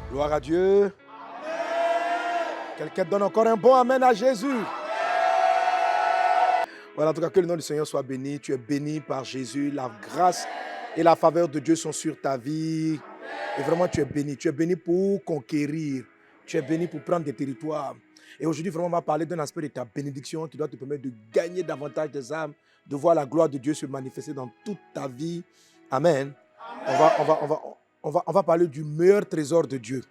Gloire à Dieu. Quelqu'un donne encore un bon amen à Jésus. Voilà, en tout cas, que le nom du Seigneur soit béni. Tu es béni par Jésus. La grâce et la faveur de Dieu sont sur ta vie. Et vraiment, tu es béni. Tu es béni pour conquérir. Tu es béni pour prendre des territoires. Et aujourd'hui, vraiment, on va parler d'un aspect de ta bénédiction qui doit te permettre de gagner davantage des âmes, de voir la gloire de Dieu se manifester dans toute ta vie. Amen. On va parler du meilleur trésor de Dieu,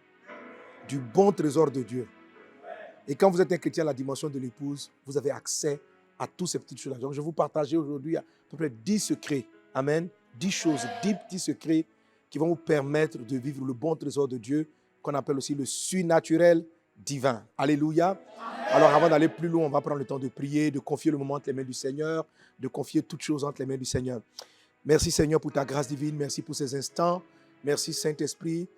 du bon trésor de Dieu. Et quand vous êtes un chrétien à la dimension de l'épouse, vous avez accès à toutes ces petites choses. Donc, je vais vous partager aujourd'hui à peu près 10 secrets. Amen. 10 choses, 10 petits secrets qui vont vous permettre de vivre le bon trésor de Dieu, qu'on appelle aussi le surnaturel divin. Alléluia. Amen. Alors, avant d'aller plus loin, on va prendre le temps de prier, de confier le moment entre les mains du Seigneur, de confier toutes choses entre les mains du Seigneur. Merci Seigneur pour ta grâce divine, merci pour ces instants. Merci Saint-Esprit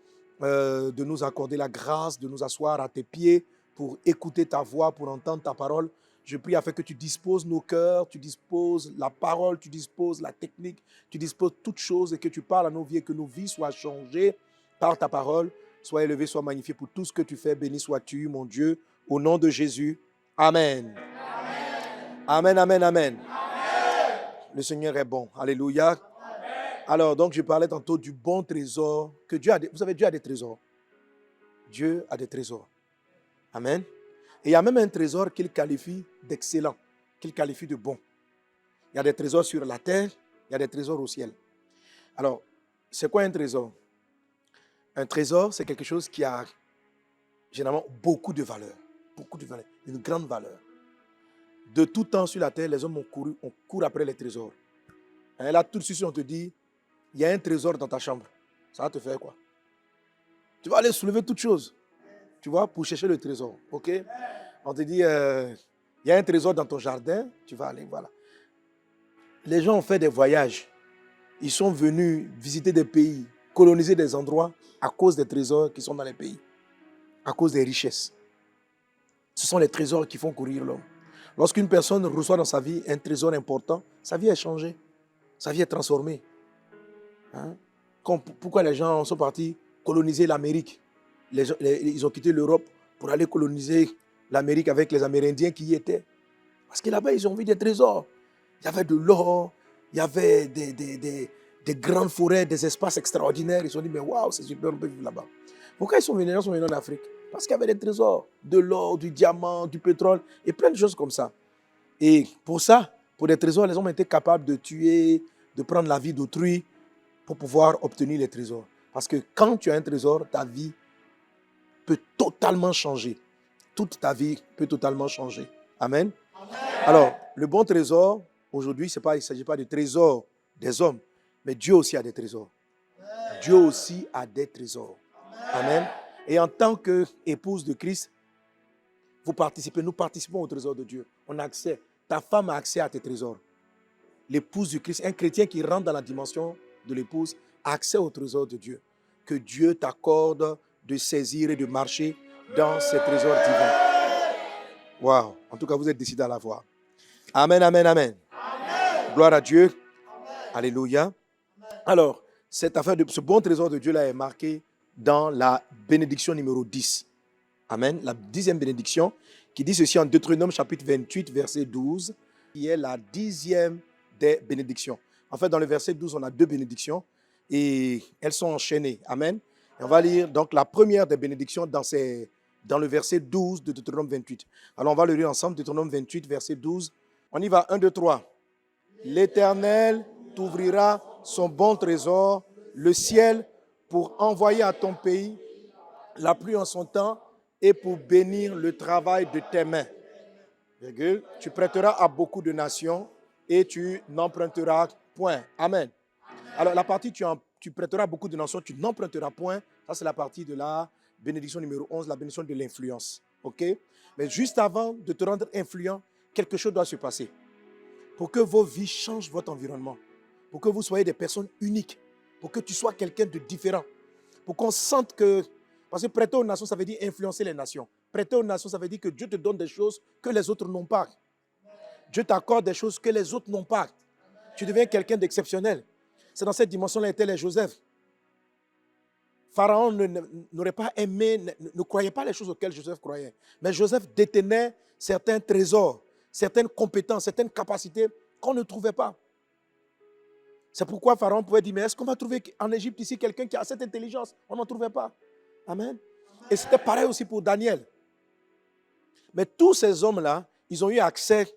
de nous accorder la grâce, de nous asseoir à tes pieds pour écouter ta voix, pour entendre ta parole. Je prie afin que tu disposes nos cœurs, tu disposes la parole, tu disposes la technique, tu disposes toutes choses et que tu parles à nos vies et que nos vies soient changées par ta parole. Sois élevé, sois magnifié pour tout ce que tu fais. Béni sois-tu, mon Dieu, au nom de Jésus. Amen. Amen, amen, amen. Le Seigneur est bon. Alléluia. Alors, donc, je parlais tantôt du bon trésor que Dieu a. Vous savez, Dieu a des trésors. Dieu a des trésors. Amen. Et il y a même un trésor qu'il qualifie d'excellent, qu'il qualifie de bon. Il y a des trésors sur la terre, il y a des trésors au ciel. Alors, c'est quoi un trésor? Un trésor, c'est quelque chose qui a généralement beaucoup de valeur, une grande valeur. De tout temps sur la terre, les hommes on court après les trésors. Et là, tout de suite, on te dit, il y a un trésor dans ta chambre. Ça va te faire quoi? Tu vas aller soulever toutes choses, tu vois, pour chercher le trésor, ok? On te dit, il y a un trésor dans ton jardin, tu vas aller, voilà. Les gens ont fait des voyages. Ils sont venus visiter des pays, coloniser des endroits à cause des trésors qui sont dans les pays, à cause des richesses. Ce sont les trésors qui font courir l'homme. Lorsqu'une personne reçoit dans sa vie un trésor important, sa vie est changée, sa vie est transformée. Hein? Pourquoi les gens sont partis coloniser l'Amérique? Ils ont quitté l'Europe pour aller coloniser l'Amérique avec les Amérindiens qui y étaient. Parce que là-bas, ils ont vu des trésors. Il y avait de l'or, il y avait des grandes forêts, des espaces extraordinaires. Ils se sont dit, mais waouh, c'est super, on peut vivre là-bas. Pourquoi ils sont venus en Afrique? Parce qu'il y avait des trésors, de l'or, du diamant, du pétrole et plein de choses comme ça. Et pour ça, pour des trésors, les hommes étaient capables de tuer, de prendre la vie d'autrui pour pouvoir obtenir les trésors. Parce que quand tu as un trésor, ta vie peut totalement changer. Toute ta vie peut totalement changer. Amen. Amen. Alors, le bon trésor, aujourd'hui, il ne s'agit pas de trésor des hommes, mais Dieu aussi a des trésors. Amen. Dieu aussi a des trésors. Amen. Amen. Et en tant qu'épouse de Christ, nous participons au trésor de Dieu. On a accès. Ta femme a accès à tes trésors. L'épouse du Christ, un chrétien qui rentre dans la dimension de l'épouse, a accès au trésor de Dieu. Que Dieu t'accorde de saisir et de marcher dans ces trésors divins. Waouh! En tout cas, vous êtes décidés à la voir. Amen, amen, amen. Amen. Gloire à Dieu. Amen. Alléluia. Alors, cette affaire de ce bon trésor de Dieu-là est marqué dans la bénédiction numéro 10. Amen. La 10e bénédiction qui dit ceci en Deutéronome chapitre 28, verset 12, qui est la 10e des bénédictions. En fait, dans le verset 12, on a 2 bénédictions et elles sont enchaînées. Amen. Et on va lire donc la première des bénédictions dans le verset 12 de Deutéronome 28. Alors, on va le lire ensemble, Deutéronome 28, verset 12. On y va, 1, 2, 3. L'Éternel t'ouvrira son bon trésor, le ciel, pour envoyer à ton pays la pluie en son temps et pour bénir le travail de tes mains. Virgule. Tu prêteras à beaucoup de nations et tu n'emprunteras point. Amen. Alors, la partie tu prêteras à beaucoup de nations, tu n'emprunteras point. Ça, c'est la partie de la bénédiction numéro 11, la bénédiction de l'influence. OK? Mais juste avant de te rendre influent, quelque chose doit se passer. Pour que vos vies changent votre environnement. Pour que vous soyez des personnes uniques. Pour que tu sois quelqu'un de différent. Pour qu'on sente que... Parce que prêter aux nations, ça veut dire influencer les nations. Prêter aux nations, ça veut dire que Dieu te donne des choses que les autres n'ont pas. Dieu t'accorde des choses que les autres n'ont pas. Tu deviens quelqu'un d'exceptionnel. C'est dans cette dimension-là était les Joseph. Pharaon n'aurait pas aimé, ne croyait pas les choses auxquelles Joseph croyait. Mais Joseph détenait certains trésors, certaines compétences, certaines capacités qu'on ne trouvait pas. C'est pourquoi Pharaon pouvait dire, mais est-ce qu'on va trouver en Égypte ici quelqu'un qui a cette intelligence? On n'en trouvait pas. Amen. Et c'était pareil aussi pour Daniel. Mais tous ces hommes-là, ils ont eu accès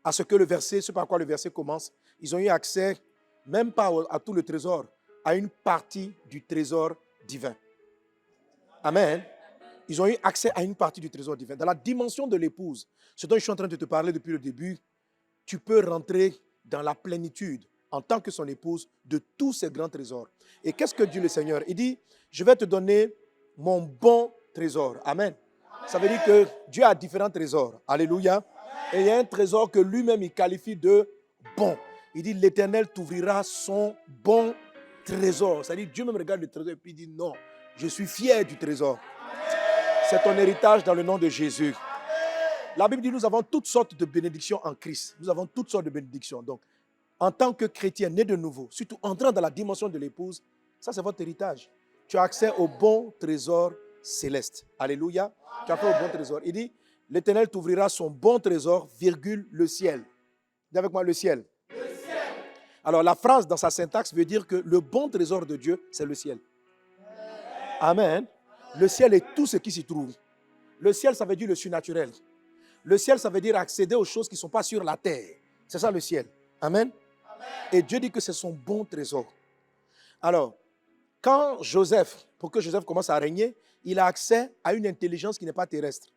à ce que le verset, ce par quoi le verset commence. Ils ont eu accès, même pas à tout le trésor, à une partie du trésor divin. Amen. Ils ont eu accès à une partie du trésor divin. Dans la dimension de l'épouse, ce dont je suis en train de te parler depuis le début, tu peux rentrer dans la plénitude en tant que son épouse de tous ces grands trésors. Et qu'est-ce que dit le Seigneur? Il dit, je vais te donner mon bon trésor. Amen. Ça veut dire que Dieu a différents trésors. Alléluia. Et il y a un trésor que lui-même il qualifie de bon. Il dit, l'Éternel t'ouvrira son bon trésor. C'est-à-dire, Dieu même regarde le trésor et puis il dit, non, je suis fier du trésor. C'est ton héritage dans le nom de Jésus. La Bible dit, nous avons toutes sortes de bénédictions en Christ. Nous avons toutes sortes de bénédictions. Donc, en tant que chrétien né de nouveau, surtout entrant dans la dimension de l'épouse, ça c'est votre héritage. Tu as accès au bon trésor céleste. Alléluia. Tu as accès au bon trésor. Il dit, l'Éternel t'ouvrira son bon trésor, virgule, le ciel. Dis avec moi, le ciel. Le ciel. Alors, la phrase dans sa syntaxe veut dire que le bon trésor de Dieu, c'est le ciel. Amen. Le ciel est tout ce qui s'y trouve. Le ciel, ça veut dire le surnaturel. Le ciel, ça veut dire accéder aux choses qui ne sont pas sur la terre. C'est ça le ciel. Amen. Et Dieu dit que c'est son bon trésor. Alors, quand Joseph, pour que Joseph commence à régner, il a accès à une intelligence qui n'est pas terrestre.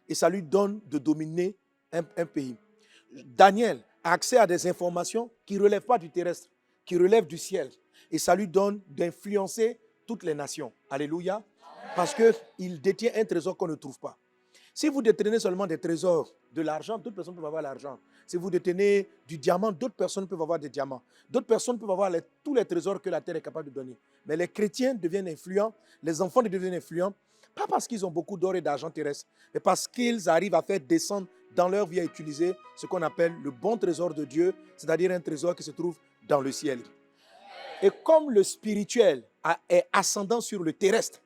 Et ça lui donne de dominer un pays. Daniel a accès à des informations qui ne relèvent pas du terrestre, qui relèvent du ciel. Et ça lui donne d'influencer toutes les nations. Alléluia. Parce qu'il détient un trésor qu'on ne trouve pas. Si vous détenez seulement des trésors, de l'argent, d'autres personnes peuvent avoir l'argent. Si vous détenez du diamant, d'autres personnes peuvent avoir des diamants. D'autres personnes peuvent avoir tous les trésors que la terre est capable de donner. Mais les chrétiens deviennent influents, les enfants deviennent influents, pas parce qu'ils ont beaucoup d'or et d'argent terrestre, mais parce qu'ils arrivent à faire descendre dans leur vie à utiliser ce qu'on appelle le bon trésor de Dieu, c'est-à-dire un trésor qui se trouve dans le ciel. Et comme le spirituel est ascendant sur le terrestre,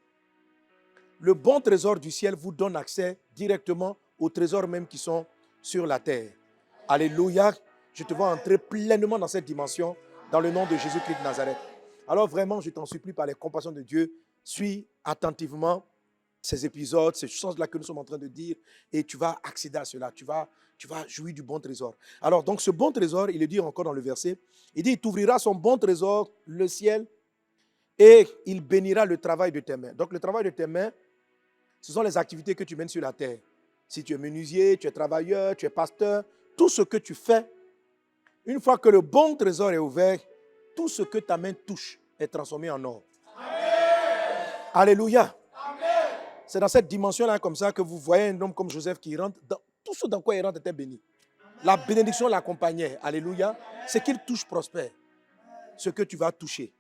le bon trésor du ciel vous donne accès directement aux trésors même qui sont sur la terre. Alléluia. Je te vois entrer pleinement dans cette dimension dans le nom de Jésus-Christ de Nazareth. Alors vraiment, je t'en supplie par les compassions de Dieu, suis attentivement ces épisodes, ces choses-là que nous sommes en train de dire et tu vas accéder à cela. Tu vas jouir du bon trésor. Alors donc ce bon trésor, il est dit encore dans le verset, il dit, il t'ouvrira son bon trésor, le ciel, et il bénira le travail de tes mains. Donc le travail de tes mains, ce sont les activités que tu mènes sur la terre. Si tu es menuisier, tu es travailleur, tu es pasteur, tout ce que tu fais, une fois que le bon trésor est ouvert, tout ce que ta main touche est transformé en or. Amen. Alléluia. Amen. C'est dans cette dimension-là comme ça que vous voyez un homme comme Joseph qui rentre, tout ce dans quoi il rentre était béni. Amen. La bénédiction l'accompagnait. Alléluia. Ce qu'il touche prospère. Ce que tu vas toucher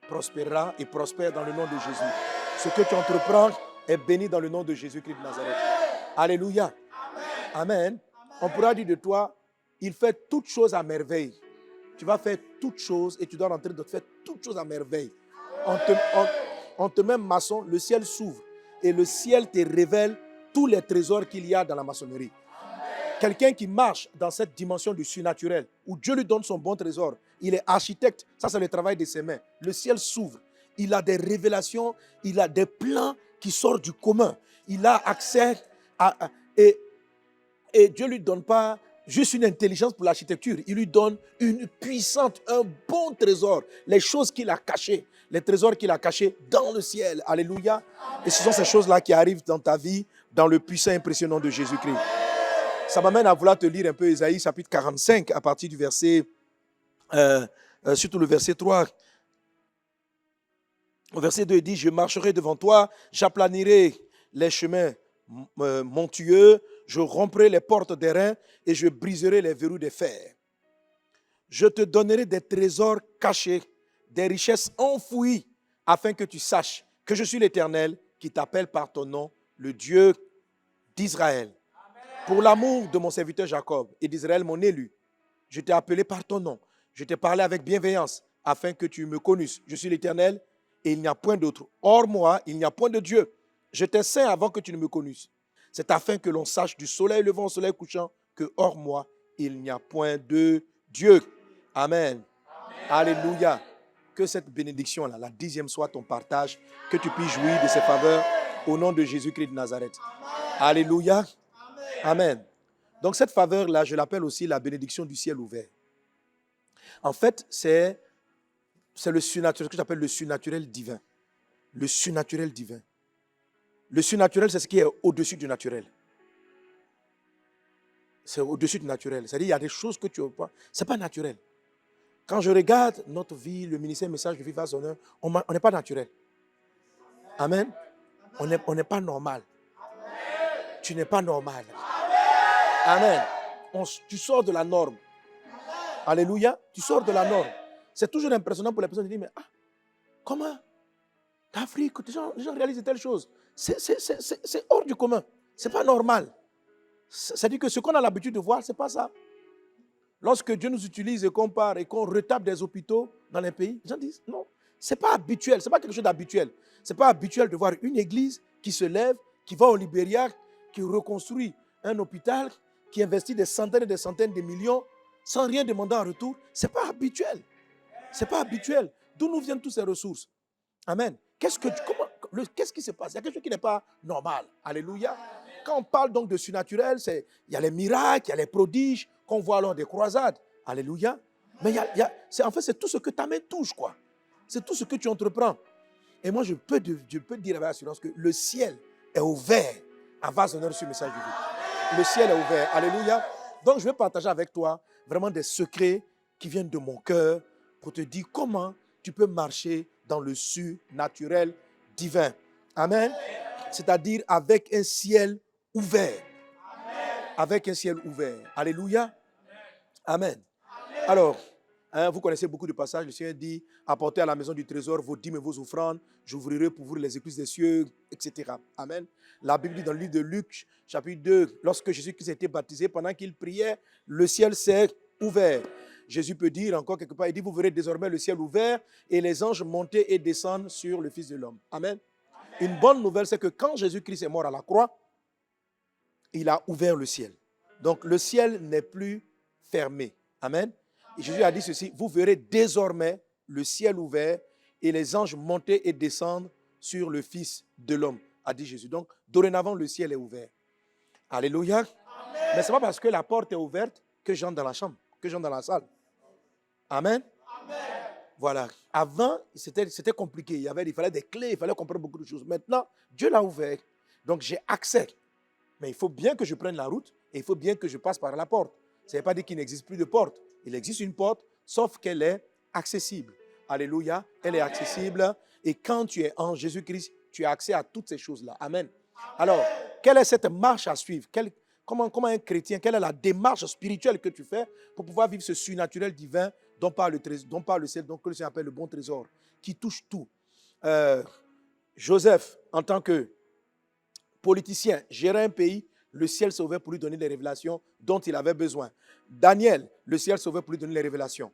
prospérera et prospère dans le nom de Jésus. Ce que tu entreprends est béni dans le nom de Jésus-Christ de Nazareth. Alléluia. Amen. On pourra dire de toi, il fait toutes choses à merveille. Tu vas faire toutes choses et tu dois rentrer de faire toutes choses à merveille. On te met maçon, le ciel s'ouvre et le ciel te révèle tous les trésors qu'il y a dans la maçonnerie. Quelqu'un qui marche dans cette dimension du surnaturel, où Dieu lui donne son bon trésor, il est architecte, ça c'est le travail de ses mains. Le ciel s'ouvre, il a des révélations, il a des plans qui sortent du commun. Il a accès et Dieu ne lui donne pas juste une intelligence pour l'architecture. Il lui donne une puissante, un bon trésor. Les choses qu'il a cachées, les trésors qu'il a cachés dans le ciel. Alléluia. Et ce sont ces choses-là qui arrivent dans ta vie, dans le puissant impressionnant de Jésus-Christ. Ça m'amène à vouloir te lire un peu Ésaïe chapitre 45 à partir du verset, surtout le verset 3. Au verset 2, il dit, je marcherai devant toi, j'aplanirai les chemins montueux, je romprai les portes d'airain et je briserai les verrous de fer. Je te donnerai des trésors cachés, des richesses enfouies, afin que tu saches que je suis l'Éternel qui t'appelle par ton nom, le Dieu d'Israël. Pour l'amour de mon serviteur Jacob et d'Israël, mon élu, je t'ai appelé par ton nom. Je t'ai parlé avec bienveillance afin que tu me connusses. Je suis l'Éternel et il n'y a point d'autre. Hors moi, il n'y a point de Dieu. J'étais saint avant que tu ne me connusses. C'est afin que l'on sache du soleil levant au soleil couchant que hors moi, il n'y a point de Dieu. Amen. Alléluia. Que cette bénédiction-là, la 10e, soit ton partage, que tu puisses jouir de ses faveurs au nom de Jésus-Christ de Nazareth. Alléluia. Amen. Donc cette faveur-là, je l'appelle aussi la bénédiction du ciel ouvert. En fait, c'est le surnaturel, ce que j'appelle le surnaturel divin. Le surnaturel divin. Le surnaturel, c'est ce qui est au-dessus du naturel. C'est au-dessus du naturel. C'est-à-dire, il y a des choses que tu ne vois pas. Ce n'est pas naturel. Quand je regarde notre vie, le ministère Message de Vie à son heure, on n'est pas naturel. Amen. On n'est pas normal. Tu n'es pas normal. Amen. Tu sors de la norme. Alléluia. Tu sors de la norme. C'est toujours impressionnant pour les personnes de dire, mais comment l'Afrique, les gens réalisent de telles choses. C'est hors du commun. Ce n'est pas normal. C'est-à-dire que ce qu'on a l'habitude de voir, ce n'est pas ça. Lorsque Dieu nous utilise et qu'on part et qu'on retape des hôpitaux dans les pays, les gens disent non, ce n'est pas habituel, ce n'est pas quelque chose d'habituel. Ce n'est pas habituel de voir une église qui se lève, qui va au Libéria, qui reconstruit un hôpital, qui investit des centaines et des centaines de millions sans rien demander en retour. Ce n'est pas habituel. Ce n'est pas habituel. D'où nous viennent toutes ces ressources? Amen. Qu'est-ce qui se passe? Il y a quelque chose qui n'est pas normal. Alléluia. Quand on parle donc de surnaturel, il y a les miracles, il y a les prodiges qu'on voit lors des croisades. Alléluia. Mais c'est tout ce que ta main touche, quoi. C'est tout ce que tu entreprends. Et moi, je peux dire avec assurance que le ciel est ouvert à Vase-Honneur sur le message du Dieu. Le ciel est ouvert. Alléluia. Donc, je vais partager avec toi vraiment des secrets qui viennent de mon cœur pour te dire comment tu peux marcher dans le surnaturel divin. Amen. C'est-à-dire avec un ciel ouvert. Avec un ciel ouvert. Alléluia. Amen. Alors, vous connaissez beaucoup de passages. Le Seigneur dit, apportez à la maison du trésor vos dîmes et vos offrandes. J'ouvrirai pour vous les écluses des cieux, etc. Amen. La Bible dit dans le livre de Luc, chapitre 2, lorsque Jésus-Christ a été baptisé, pendant qu'il priait, le ciel s'est ouvert. Jésus peut dire encore quelque part, il dit, vous verrez désormais le ciel ouvert et les anges monter et descendre sur le Fils de l'homme. Amen. Une bonne nouvelle, c'est que quand Jésus-Christ est mort à la croix, il a ouvert le ciel. Donc le ciel n'est plus fermé. Amen. Et Jésus a dit ceci, vous verrez désormais le ciel ouvert et les anges monter et descendre sur le Fils de l'homme, a dit Jésus. Donc, dorénavant, le ciel est ouvert. Alléluia. Amen. Mais ce n'est pas parce que la porte est ouverte que j'entre dans la chambre, que j'entre dans la salle. Amen. Amen. Voilà. Avant, c'était compliqué. Il fallait des clés, il fallait comprendre beaucoup de choses. Maintenant, Dieu l'a ouvert. Donc, j'ai accès. Mais il faut bien que je prenne la route et il faut bien que je passe par la porte. Ça ne veut pas dire qu'il n'existe plus de porte. Il existe une porte, sauf qu'elle est accessible. Alléluia. Elle est accessible. Et quand tu es en Jésus-Christ, tu as accès à toutes ces choses-là. Amen. Alors, quelle est cette marche à suivre? Comment un chrétien, quelle est la démarche spirituelle que tu fais pour pouvoir vivre ce surnaturel divin dont parle le ciel, que le Seigneur appelle le bon trésor, qui touche tout? Joseph, en tant que politicien, gérait un pays, le ciel s'est ouvert pour lui donner les révélations dont il avait besoin. Daniel, le ciel s'est ouvert pour lui donner les révélations.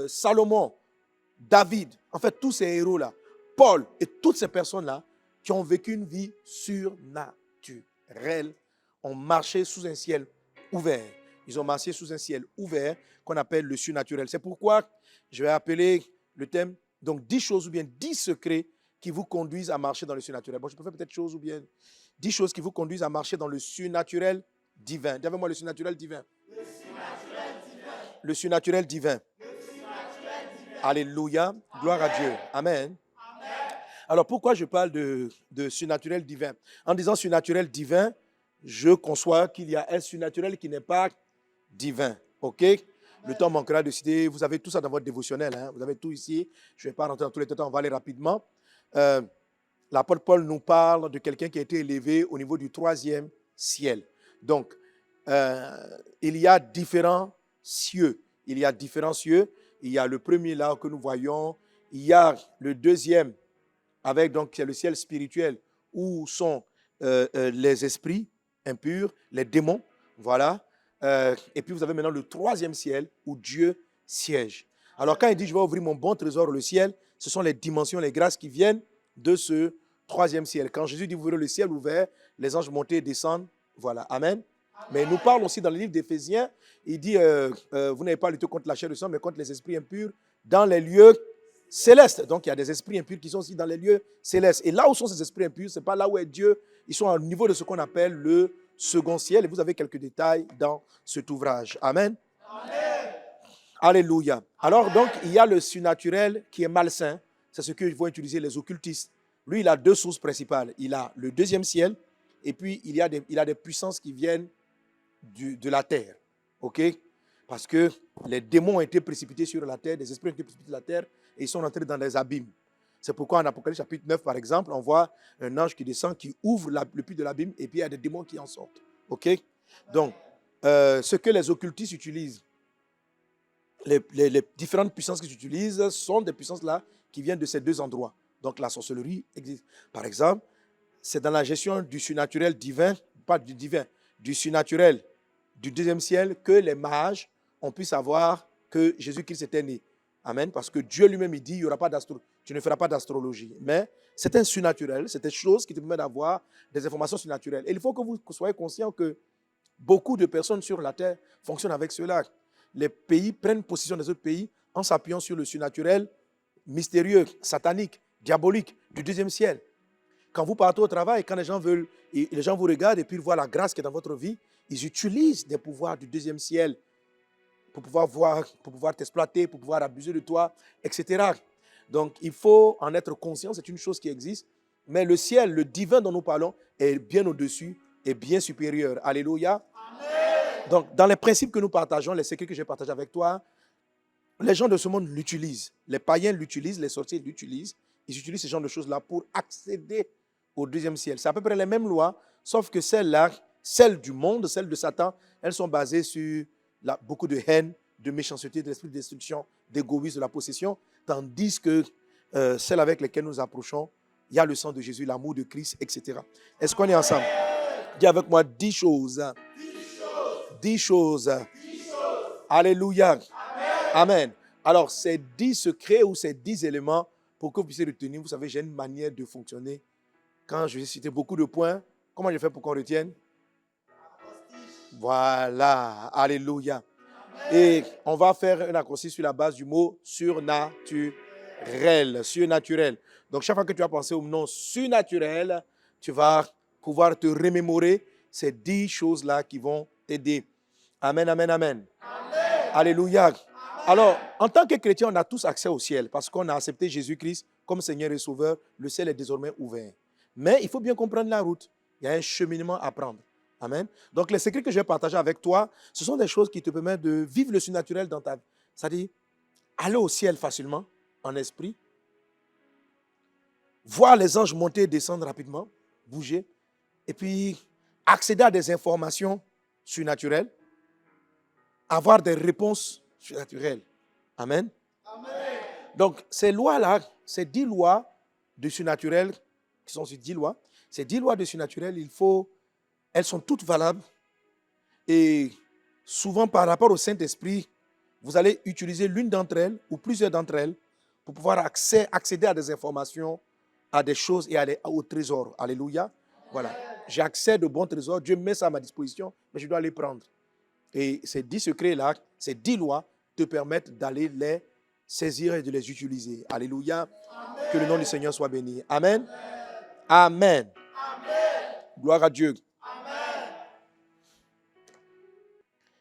Salomon, David, en fait, tous ces héros-là, Paul et toutes ces personnes-là qui ont vécu une vie surnaturelle ont marché sous un ciel ouvert. Ils ont marché sous un ciel ouvert qu'on appelle le surnaturel. C'est pourquoi je vais appeler le thème, donc 10 choses ou bien 10 secrets qui vous conduisent à marcher dans le surnaturel. Bon, je peux faire peut-être 10 choses qui vous conduisent à marcher dans le surnaturel divin. Dis avec moi le surnaturel divin. Le surnaturel divin. Le surnaturel divin. Alléluia. Gloire à Dieu. Amen. Alors, pourquoi je parle de surnaturel divin? En disant surnaturel divin, je conçois qu'il y a un surnaturel qui n'est pas divin. OK? Le temps manquera de citer. Vous avez tout ça dans votre dévotionnel. Hein? Vous avez tout ici. Je ne vais pas rentrer dans tous les détails. On va aller rapidement. L'apôtre Paul nous parle de quelqu'un qui a été élevé au niveau du 3e ciel. Donc, il y a différents cieux. Il y a différents cieux. Il y a le premier là que nous voyons. Il y a le deuxième, avec donc c'est le ciel spirituel, où sont les esprits impurs, les démons. Voilà. Et puis vous avez maintenant le 3e ciel, où Dieu siège. Alors quand il dit, je vais ouvrir mon bon trésor, le ciel, ce sont les dimensions, les grâces qui viennent de ce troisième ciel. Quand Jésus dit, vous verrez le ciel ouvert, les anges monter et descendre, voilà, amen. Mais il nous parle aussi dans le livre d'Éphésiens, il dit, vous n'avez pas lutté contre la chair et le sang, mais contre les esprits impurs dans les lieux célestes. Donc il y a des esprits impurs qui sont aussi dans les lieux célestes. Et là où sont ces esprits impurs, ce n'est pas là où est Dieu, ils sont au niveau de ce qu'on appelle le second ciel. Et vous avez quelques détails dans cet ouvrage. Amen. Amen. Alléluia. Alors donc, il y a le surnaturel qui est malsain. C'est ce que vont utiliser les occultistes. Lui, il a deux sources principales. Il a le deuxième ciel et puis il a des puissances qui viennent de la terre. OK? Parce que les démons ont été précipités sur la terre, des esprits ont été précipités sur la terre et ils sont entrés dans des abîmes. C'est pourquoi en Apocalypse chapitre 9, par exemple, on voit un ange qui descend, qui ouvre le puits de l'abîme et puis il y a des démons qui en sortent. OK? Donc, ce que les occultistes utilisent, les différentes puissances qu'ils utilisent sont des puissances là qui viennent de ces deux endroits. Donc la sorcellerie existe. Par exemple, c'est dans la gestion du surnaturel divin, pas du divin, du surnaturel du deuxième ciel que les mages ont pu savoir que Jésus-Christ était né. Amen. Parce que Dieu lui-même, il dit, il y aura pas tu ne feras pas d'astrologie. Mais c'est un surnaturel, c'est des choses qui te permettent d'avoir des informations surnaturelles. Et il faut que vous soyez conscient que beaucoup de personnes sur la terre fonctionnent avec cela. Les pays prennent possession des autres pays en s'appuyant sur le surnaturel mystérieux, satanique, diabolique du deuxième ciel. Quand vous partez au travail, quand les gens vous regardent et puis ils voient la grâce qui est dans votre vie, ils utilisent des pouvoirs du deuxième ciel pour pouvoir voir, pour pouvoir t'exploiter, pour pouvoir abuser de toi, etc. Donc, il faut en être conscient, c'est une chose qui existe. Mais le ciel, le divin dont nous parlons, est bien au-dessus et bien supérieur. Alléluia. Amen. Donc, dans les principes que nous partageons, les secrets que j'ai partagés avec toi, les gens de ce monde l'utilisent. Les païens l'utilisent, les sorciers l'utilisent. Ils utilisent ce genre de choses-là pour accéder au deuxième ciel. C'est à peu près les mêmes lois, sauf que celles-là, celles du monde, celles de Satan, elles sont basées sur beaucoup de haine, de méchanceté, de l'esprit de destruction, d'égoïsme, de la possession, tandis que celles avec lesquelles nous approchons, il y a le sang de Jésus, l'amour de Christ, etc. Est-ce qu'on est ensemble? Dis avec moi 10 choses. 10 choses. Alléluia. Amen. Amen. Alors, ces 10 secrets ou ces 10 éléments, pour que vous puissiez retenir, vous savez, j'ai une manière de fonctionner. Quand je vais citer beaucoup de points, comment je fais pour qu'on retienne? Voilà. Alléluia. Et on va faire un acrostiche sur la base du mot surnaturel. Surnaturel. Donc, chaque fois que tu vas penser au nom surnaturel, tu vas pouvoir te remémorer ces 10 choses-là qui vont t'aider. Amen, amen, amen. Amen. Alléluia. Amen. Alors, en tant que chrétien, on a tous accès au ciel parce qu'on a accepté Jésus-Christ comme Seigneur et Sauveur. Le ciel est désormais ouvert. Mais il faut bien comprendre la route. Il y a un cheminement à prendre. Amen. Donc, les secrets que je vais partager avec toi, ce sont des choses qui te permettent de vivre le surnaturel dans ta vie. C'est-à-dire, aller au ciel facilement, en esprit, voir les anges monter et descendre rapidement, bouger, et puis accéder à des informations surnaturelles, avoir des réponses surnaturelles. Amen. Amen. Donc, ces lois-là, ces 10 lois de surnaturel, qui sont ces 10 lois, ces 10 lois de surnaturel, elles sont toutes valables. Et souvent, par rapport au Saint-Esprit, vous allez utiliser l'une d'entre elles ou plusieurs d'entre elles pour pouvoir accéder à des informations, à des choses et au trésor. Alléluia. Voilà. J'ai accès à de bons trésors. Dieu met ça à ma disposition, mais je dois les prendre. Et ces 10 secrets-là, ces 10 lois te permettent d'aller les saisir et de les utiliser. Alléluia. Amen. Que le nom du Seigneur soit béni. Amen. Amen. Amen. Gloire à Dieu. Amen.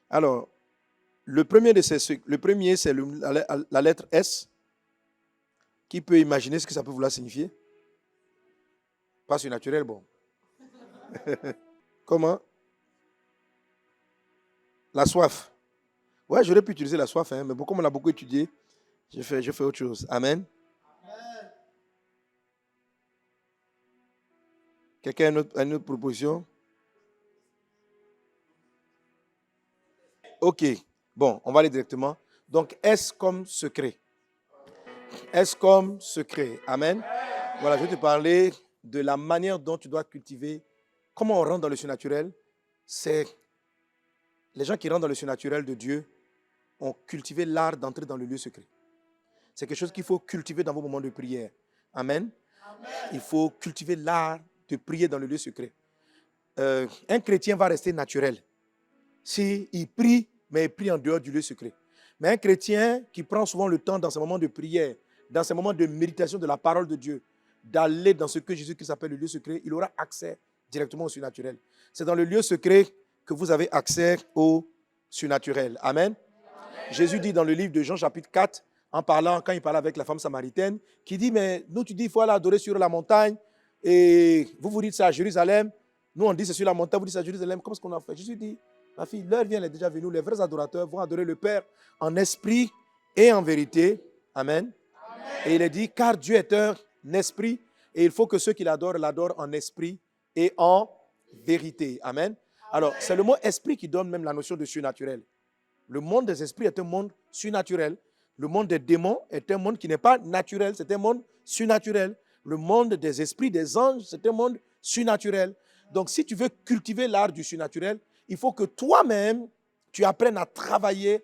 Alors, le premier, c'est la lettre S. Qui peut imaginer ce que ça peut vouloir signifier? Pas surnaturel, bon. Comment? La soif. Ouais, j'aurais pu utiliser la soif, mais comme on a beaucoup étudié, je fais autre chose. Amen. Amen. Quelqu'un a une autre proposition? Ok. Bon, on va aller directement. Donc, S comme secret. S comme secret. Amen. Voilà, je vais te parler de la manière dont tu dois cultiver. Comment on rentre dans le surnaturel? C'est les gens qui rentrent dans le surnaturel de Dieu ont cultivé l'art d'entrer dans le lieu secret. C'est quelque chose qu'il faut cultiver dans vos moments de prière. Amen. Il faut cultiver l'art de prier dans le lieu secret. Un chrétien va rester naturel s'il prie, mais il prie en dehors du lieu secret. Mais un chrétien qui prend souvent le temps dans ses moments de prière, dans ses moments de méditation de la parole de Dieu, d'aller dans ce que Jésus-Christ appelle le lieu secret, il aura accès directement au surnaturel. C'est dans le lieu secret que vous avez accès au surnaturel. Amen. Jésus dit dans le livre de Jean chapitre 4, quand il parlait avec la femme samaritaine, qui dit, mais nous tu dis, il faut aller adorer sur la montagne, et vous dites ça à Jérusalem, nous on dit c'est sur la montagne, vous dites c'est à Jérusalem, comment est-ce qu'on a fait? Jésus dit, ma fille, l'heure vient, elle est déjà venue, les vrais adorateurs vont adorer le Père en esprit et en vérité. Amen. Et il est dit, car Dieu est un esprit, et il faut que ceux qui l'adorent en esprit et en vérité. Amen. Alors, c'est le mot esprit qui donne même la notion de surnaturel. Le monde des esprits est un monde surnaturel. Le monde des démons est un monde qui n'est pas naturel, c'est un monde surnaturel. Le monde des esprits, des anges, c'est un monde surnaturel. Donc, si tu veux cultiver l'art du surnaturel, il faut que toi-même, tu apprennes à travailler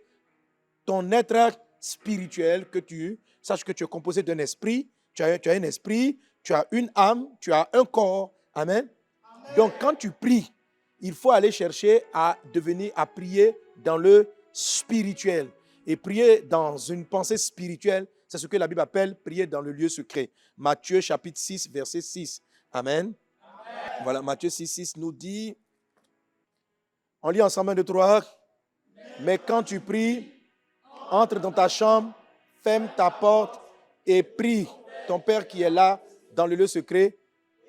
ton être spirituel, que tu saches que tu es composé d'un esprit, tu as un esprit, tu as une âme, tu as un corps. Amen. Donc, quand tu pries, il faut aller chercher à prier dans le spirituel. Et prier dans une pensée spirituelle, c'est ce que la Bible appelle prier dans le lieu secret. Matthieu chapitre 6, verset 6. Amen. Voilà, Matthieu 6, 6 nous dit, on lit ensemble 1, 2, 3. Mais quand tu pries, entre dans ta chambre, ferme ta porte et prie ton Père qui est là dans le lieu secret,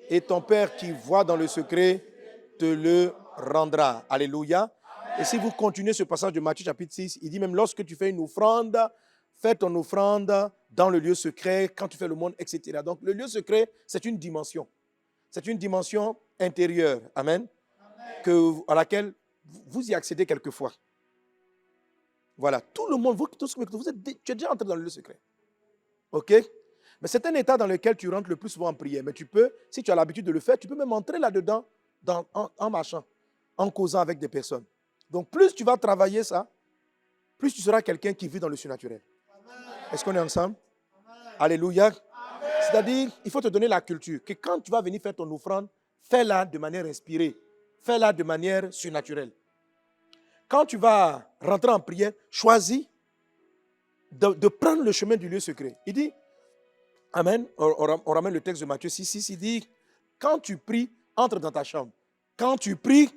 et ton Père qui voit dans le secret te le rendra. Alléluia. Et si vous continuez ce passage de Matthieu chapitre 6, il dit même lorsque tu fais une offrande, fais ton offrande dans le lieu secret, quand tu fais le monde, etc. Donc le lieu secret, c'est une dimension. C'est une dimension intérieure. Amen. À laquelle vous y accédez quelquefois. Voilà. Tout le monde, tu es déjà entré dans le lieu secret. OK? Mais c'est un état dans lequel tu rentres le plus souvent en prière. Mais tu peux, si tu as l'habitude de le faire, tu peux même entrer là-dedans en marchant, en causant avec des personnes. Donc, plus tu vas travailler ça, plus tu seras quelqu'un qui vit dans le surnaturel. Est-ce qu'on est ensemble? Alléluia. C'est-à-dire, il faut te donner la culture que quand tu vas venir faire ton offrande, fais-la de manière inspirée. Fais-la de manière surnaturelle. Quand tu vas rentrer en prière, choisis de prendre le chemin du lieu secret. Il dit, Amen, on ramène le texte de Matthieu 6, 6, il dit, quand tu pries, entre dans ta chambre. Quand tu pries,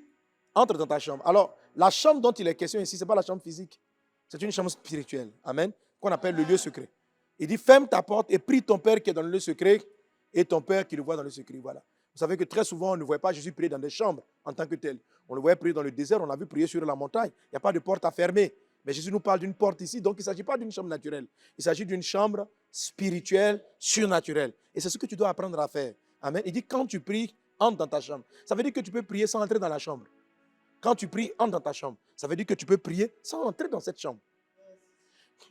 entre dans ta chambre. Alors, la chambre dont il est question ici, ce n'est pas la chambre physique. C'est une chambre spirituelle. Amen. Qu'on appelle le lieu secret. Il dit, ferme ta porte et prie ton Père qui est dans le lieu secret et ton Père qui le voit dans le secret. Voilà. Vous savez que très souvent, on ne voit pas Jésus prier dans des chambres en tant que tel. On le voyait prier dans le désert, on l'a vu prier sur la montagne. Il n'y a pas de porte à fermer. Mais Jésus nous parle d'une porte ici. Donc, il ne s'agit pas d'une chambre naturelle. Il s'agit d'une chambre spirituelle, surnaturelle. Et c'est ce que tu dois apprendre à faire. Amen. Il dit, quand tu pries, entre dans ta chambre. Ça veut dire que tu peux prier sans entrer dans la chambre. Quand tu pries, entre dans ta chambre. Ça veut dire que tu peux prier sans entrer dans cette chambre.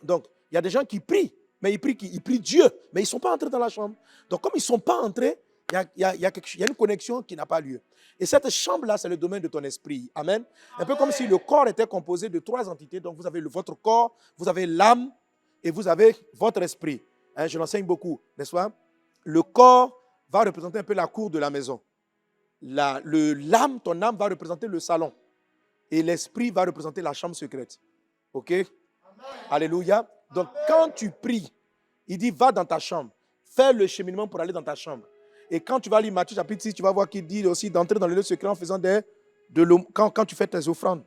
Donc, il y a des gens qui prient, mais ils prient Dieu, mais ils ne sont pas entrés dans la chambre. Donc, comme ils ne sont pas entrés, il y a une connexion qui n'a pas lieu. Et cette chambre-là, c'est le domaine de ton esprit. Amen. Un peu comme si le corps était composé de 3 entités. Donc, vous avez votre corps, vous avez l'âme et vous avez votre esprit. Je l'enseigne beaucoup, n'est-ce pas? Le corps va représenter un peu la cour de la maison. L'âme, ton âme va représenter le salon. Et l'esprit va représenter la chambre secrète. OK? Amen. Alléluia. Donc, quand tu pries, il dit, va dans ta chambre. Fais le cheminement pour aller dans ta chambre. Et quand tu vas lire Matthieu chapitre 6, tu vas voir qu'il dit aussi d'entrer dans le lieu secret en faisant quand tu fais tes offrandes,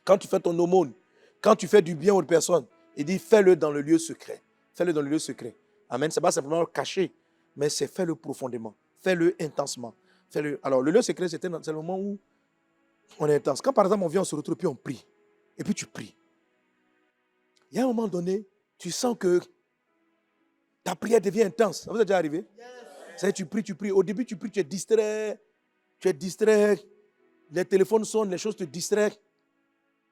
quand tu fais ton aumône, quand tu fais du bien aux personnes, il dit, fais-le dans le lieu secret. Fais-le dans le lieu secret. Amen. Ce n'est pas simplement caché, mais c'est fais-le profondément. Fais-le intensement. Alors, le lieu secret, c'est le moment où on est intense. Quand par exemple, on vient, on se retrouve, puis on prie. Et puis tu pries. Il y a un moment donné, tu sens que ta prière devient intense. Ça vous est déjà arrivé? C'est-à-dire, tu pries. Au début, tu pries, tu es distrait. Les téléphones sonnent, les choses te distraient.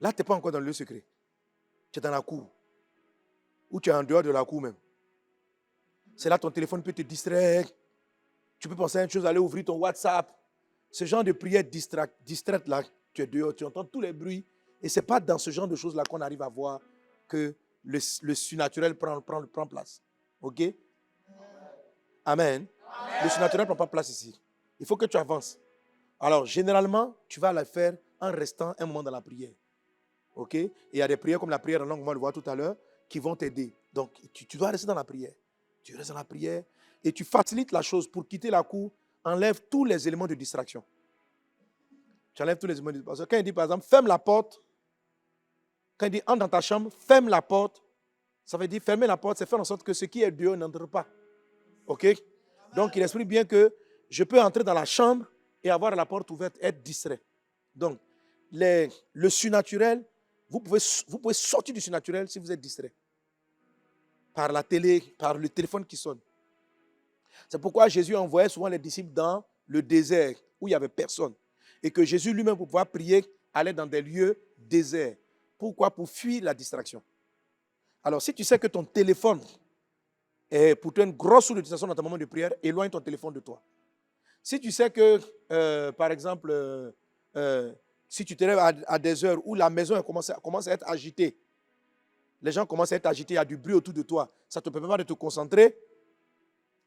Là, tu n'es pas encore dans le lieu secret. Tu es dans la cour. Ou tu es en dehors de la cour même. C'est là ton téléphone peut te distraire. Tu peux penser à une chose, aller ouvrir ton WhatsApp. Ce genre de prière distraite là, tu es dehors, tu entends tous les bruits. Et ce n'est pas dans ce genre de choses-là qu'on arrive à voir que le surnaturel prend place. OK? Amen. Le surnaturel ne prend pas place ici. Il faut que tu avances. Alors, généralement, tu vas le faire en restant un moment dans la prière. OK? Et il y a des prières comme la prière en langue, on va le voir tout à l'heure, qui vont t'aider. Donc, tu dois rester dans la prière. Tu restes dans la prière et tu facilites la chose pour quitter la cour. Enlève tous les éléments de distraction. Tu enlèves tous les éléments de distraction. Quand il dit, par exemple, ferme la porte, quand il dit entre dans ta chambre, ferme la porte, ça veut dire fermer la porte, c'est faire en sorte que ce qui est dehors n'entre pas. OK? Donc, il explique bien que je peux entrer dans la chambre et avoir la porte ouverte, être distrait. Donc, le surnaturel, vous pouvez sortir du surnaturel si vous êtes distrait. Par la télé, par le téléphone qui sonne. C'est pourquoi Jésus envoyait souvent les disciples dans le désert où il n'y avait personne. Et que Jésus lui-même, pour pouvoir prier, allait dans des lieux déserts. Pourquoi? Pour fuir la distraction. Alors, si tu sais que ton téléphone est pour toi une grosse source de distraction dans ton moment de prière, éloigne ton téléphone de toi. Si tu sais que, par exemple, si tu te lèves à des heures où la maison commence à être agitée, les gens commencent à être agités, il y a du bruit autour de toi, ça ne te permet pas de te concentrer,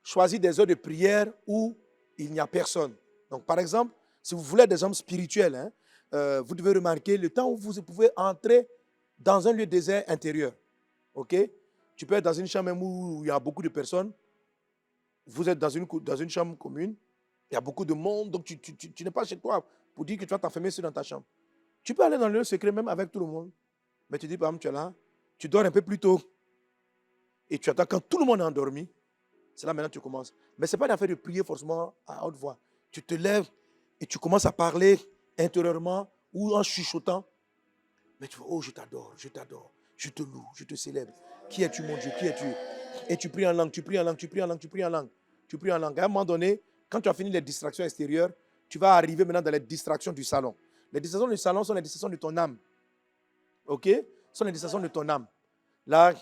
choisis des heures de prière où il n'y a personne. Donc, par exemple, si vous voulez des hommes spirituels, vous devez remarquer le temps où vous pouvez entrer dans un lieu désert intérieur. OK? Tu peux être dans une chambre même où il y a beaucoup de personnes. Vous êtes dans une chambre commune. Il y a beaucoup de monde. Donc, tu n'es pas chez toi pour dire que tu vas t'enfermer dans ta chambre. Tu peux aller dans le lieu secret même avec tout le monde. Mais tu dis, par exemple, tu es là. Tu dors un peu plus tôt. Et tu attends quand tout le monde est endormi. C'est là maintenant que tu commences. Mais ce n'est pas une affaire de prier forcément à haute voix. Tu te lèves et tu commences à parler intérieurement ou en chuchotant. Mais tu dis, oh, je t'adore, je te loue, je te célèbre. Qui es-tu, mon Dieu? Qui es-tu? Et tu pries en langue, tu pries en langue, tu pries en langue, tu pries en langue. Tu pries en langue. À un moment donné, quand tu as fini les distractions extérieures, tu vas arriver maintenant dans les distractions du salon. Les distractions du salon sont les distractions de ton âme. OK? Ce sont les distractions de ton âme. Là,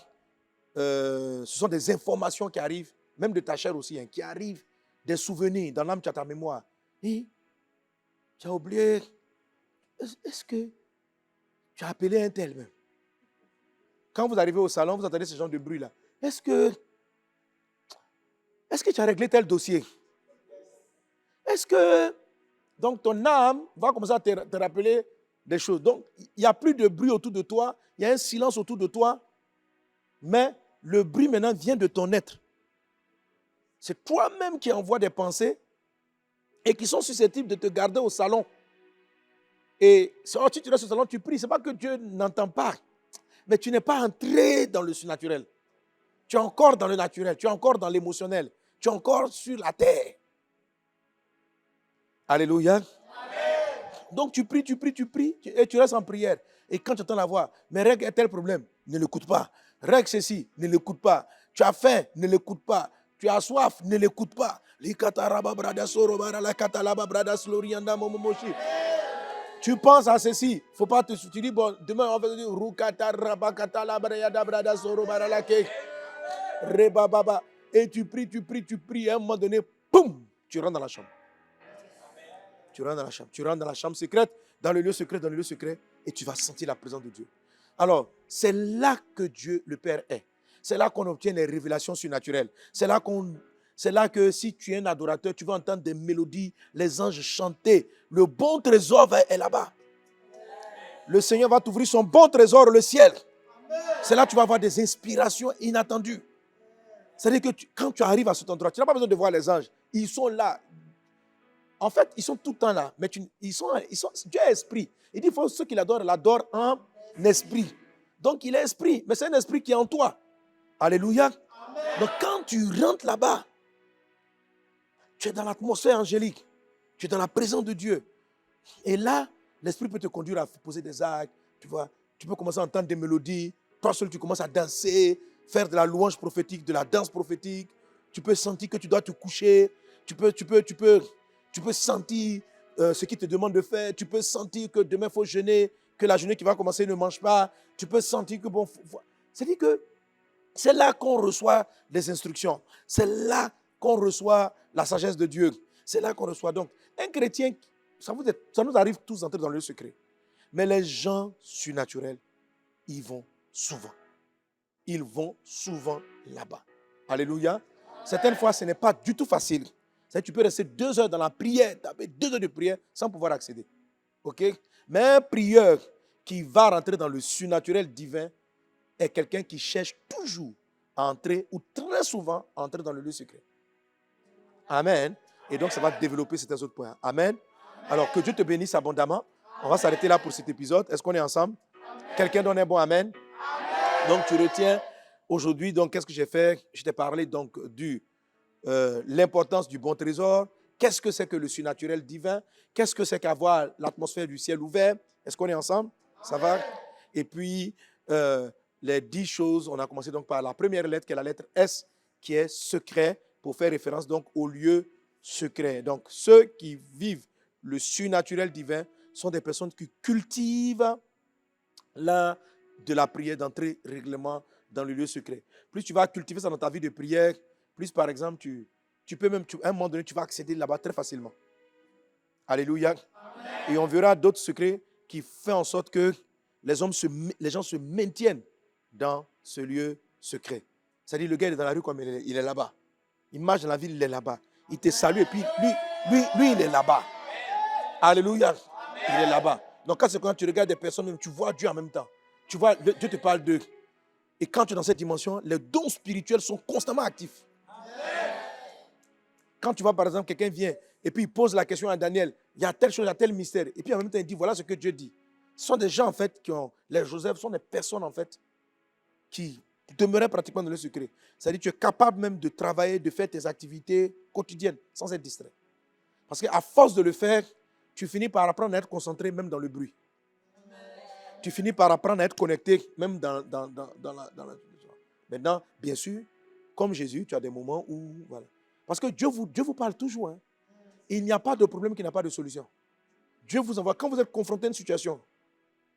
ce sont des informations qui arrivent, même de ta chair aussi, qui arrivent, des souvenirs. Dans l'âme, tu as ta mémoire. Et tu as oublié. Est-ce que tu as appelé un tel même? Quand vous arrivez au salon, vous entendez ce genre de bruit-là. Est-ce que tu as réglé tel dossier? Est-ce que... Donc, ton âme va commencer à te rappeler des choses. Donc, il n'y a plus de bruit autour de toi. Il y a un silence autour de toi. Mais le bruit maintenant vient de ton être. C'est toi-même qui envoies des pensées et qui sont susceptibles de te garder au salon. Et si tu restes au salon, tu pries. Ce n'est pas que Dieu n'entend pas. Mais tu n'es pas entré dans le surnaturel. Tu es encore dans le naturel. Tu es encore dans l'émotionnel. Tu es encore sur la terre. Alléluia. Amen. Donc tu pries et tu restes en prière. Et quand tu entends la voix, mais règle tel problème, ne l'écoute pas. Règle ceci, ne l'écoute pas. Tu as faim, ne l'écoute pas. Tu as soif, ne l'écoute pas. Tu penses à ceci, faut pas te... Tu dis, bon, demain on va dire Rukata Rabakata Labrayada Brada Soro Baralake. Rebababa. Et tu pries. À un moment donné, boum, tu rentres dans la chambre. Tu rentres dans la chambre secrète, dans le lieu secret, et tu vas sentir la présence de Dieu. Alors, c'est là que Dieu, le Père, est. C'est là qu'on obtient les révélations surnaturelles. C'est là que si tu es un adorateur, tu vas entendre des mélodies, les anges chanter. Le bon trésor est là-bas. Le Seigneur va t'ouvrir son bon trésor, le ciel. C'est là que tu vas avoir des inspirations inattendues. C'est-à-dire que quand tu arrives à cet endroit, tu n'as pas besoin de voir les anges. Ils sont là. En fait, ils sont tout le temps là. Mais Dieu est esprit. Il dit qu'il faut ceux qui l'adorent en esprit. Donc, il est esprit. Mais c'est un esprit qui est en toi. Alléluia. Amen. Donc, quand tu rentres là-bas, tu es dans l'atmosphère angélique. Tu es dans la présence de Dieu. Et là, l'esprit peut te conduire à poser des actes. Tu vois, tu peux commencer à entendre des mélodies. Toi seul, tu commences à danser, faire de la louange prophétique, de la danse prophétique. Tu peux sentir que tu dois te coucher. Tu peux sentir ce qu'il te demande de faire. Tu peux sentir que demain, il faut jeûner, que la journée qui va commencer ne mange pas. Tu peux sentir que, bon, c'est-à-dire que c'est là qu'on reçoit des instructions. C'est là qu'on reçoit la sagesse de Dieu. C'est là qu'on reçoit. Donc, un chrétien, ça nous arrive tous d'entrer dans le secret. Mais les gens surnaturels, ils vont souvent. ils vont souvent là-bas. Alléluia. Certaines fois, ce n'est pas du tout facile. Tu peux rester 2 heures dans la prière, taper 2 heures de prière sans pouvoir accéder. OK? Mais un prieur qui va rentrer dans le surnaturel divin est quelqu'un qui cherche toujours à entrer, ou très souvent, à entrer dans le lieu secret. Amen. Et donc, ça va développer certains autres points. Amen. Alors, que Dieu te bénisse abondamment. On va s'arrêter là pour cet épisode. Est-ce qu'on est ensemble? Quelqu'un donne un bon amen? Donc, tu retiens aujourd'hui, donc, qu'est-ce que j'ai fait? Je t'ai parlé donc l'importance du bon trésor. Qu'est-ce que c'est que le surnaturel divin? Qu'est-ce que c'est qu'avoir l'atmosphère du ciel ouvert? Est-ce qu'on est ensemble? Ça va? Et puis, les 10 choses, on a commencé donc par la première lettre, qui est la lettre S, qui est secret, pour faire référence donc au lieu secret. Donc, ceux qui vivent le surnaturel divin sont des personnes qui cultivent l'art de la prière, d'entrer régulièrement dans le lieu secret. Plus tu vas cultiver ça dans ta vie de prière, plus par exemple, tu peux même, à un moment donné, tu vas accéder là-bas très facilement. Alléluia. Amen. Et on verra d'autres secrets qui font en sorte que les gens se maintiennent dans ce lieu secret. C'est-à-dire, le gars il est dans la rue comme il est là-bas. Il marche dans la ville, il est là-bas. Il te salue et puis lui il est là-bas. Alléluia. Il est là-bas. Donc quand tu regardes des personnes, tu vois Dieu en même temps. Tu vois, Dieu te parle d'eux. Et quand tu es dans cette dimension, les dons spirituels sont constamment actifs. Quand tu vois, par exemple, quelqu'un vient et puis il pose la question à Daniel, il y a telle chose, il y a tel mystère. Et puis en même temps, il dit, voilà ce que Dieu dit. Ce sont des gens, en fait, les Joseph sont des personnes, en fait, qui demeuraient pratiquement dans le secret. C'est-à-dire que tu es capable même de travailler, de faire tes activités quotidiennes sans être distrait. Parce qu'à force de le faire, tu finis par apprendre à être concentré même dans le bruit. Tu finis par apprendre à être connecté même dans la... Maintenant, bien sûr, comme Jésus, tu as des moments où... Voilà. Parce que Dieu vous parle toujours. Hein. Il n'y a pas de problème qui n'a pas de solution. Dieu vous envoie, quand vous êtes confronté à une situation,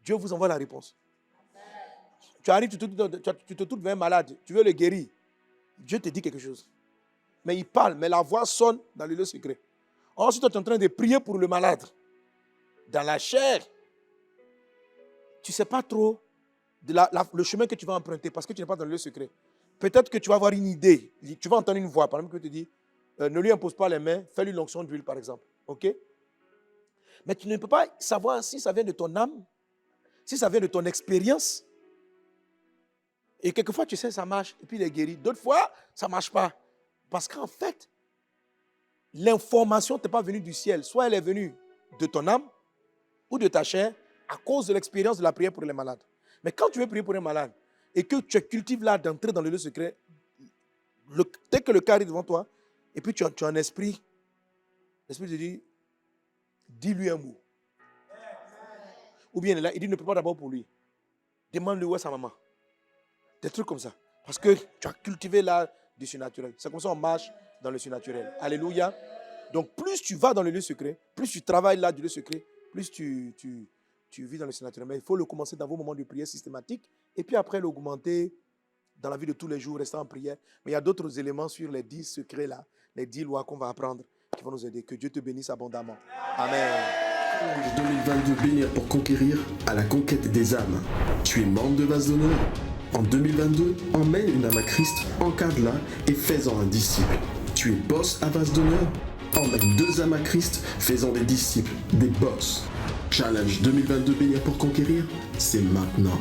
Dieu vous envoie la réponse. Tu arrives, tu te trouves vers un malade, tu veux le guérir. Dieu te dit quelque chose. Mais il parle, mais la voix sonne dans le lieu secret. Ensuite, tu es en train de prier pour le malade. Dans la chair, tu ne sais pas trop le chemin que tu vas emprunter parce que tu n'es pas dans le lieu secret. Peut-être que tu vas avoir une idée. Tu vas entendre une voix, par exemple, qui te dit, ne lui impose pas les mains, fais-lui l'onction d'huile, par exemple. OK? Mais tu ne peux pas savoir si ça vient de ton âme, si ça vient de ton expérience. Et quelquefois, tu sais, ça marche, et puis il est guéri. D'autres fois, ça ne marche pas. Parce qu'en fait, l'information n'est pas venue du ciel. Soit elle est venue de ton âme ou de ta chair à cause de l'expérience de la prière pour les malades. Mais quand tu veux prier pour un malade et que tu cultives là d'entrer dans le lieu secret, dès que le cas arrive devant toi, et puis tu as un esprit, l'esprit te dit, dis-lui un mot. Ou bien il est là, il dit ne prie pas d'abord pour lui. Demande-lui où est sa maman. Des trucs comme ça. Parce que tu as cultivé là du surnaturel. C'est comme ça qu'on marche dans le surnaturel. Alléluia. Donc plus tu vas dans le lieu secret, plus tu travailles là du lieu secret, plus tu vis dans le surnaturel. Mais il faut le commencer dans vos moments de prière systématiques et puis après l'augmenter dans la vie de tous les jours, restant en prière. Mais il y a d'autres éléments sur les 10 secrets là, les 10 lois qu'on va apprendre qui vont nous aider. Que Dieu te bénisse abondamment. Amen. 2022 bénir pour conquérir à la conquête des âmes. Tu es membre de Vase d'honneur. En 2022, emmène une âme à Christ, encadre-la et fais-en un disciple. Tu es boss à Vase d'honneur. Emmène 2 âmes à Christ, fais-en des disciples, des boss. Challenge 2022 bénir pour conquérir, c'est maintenant.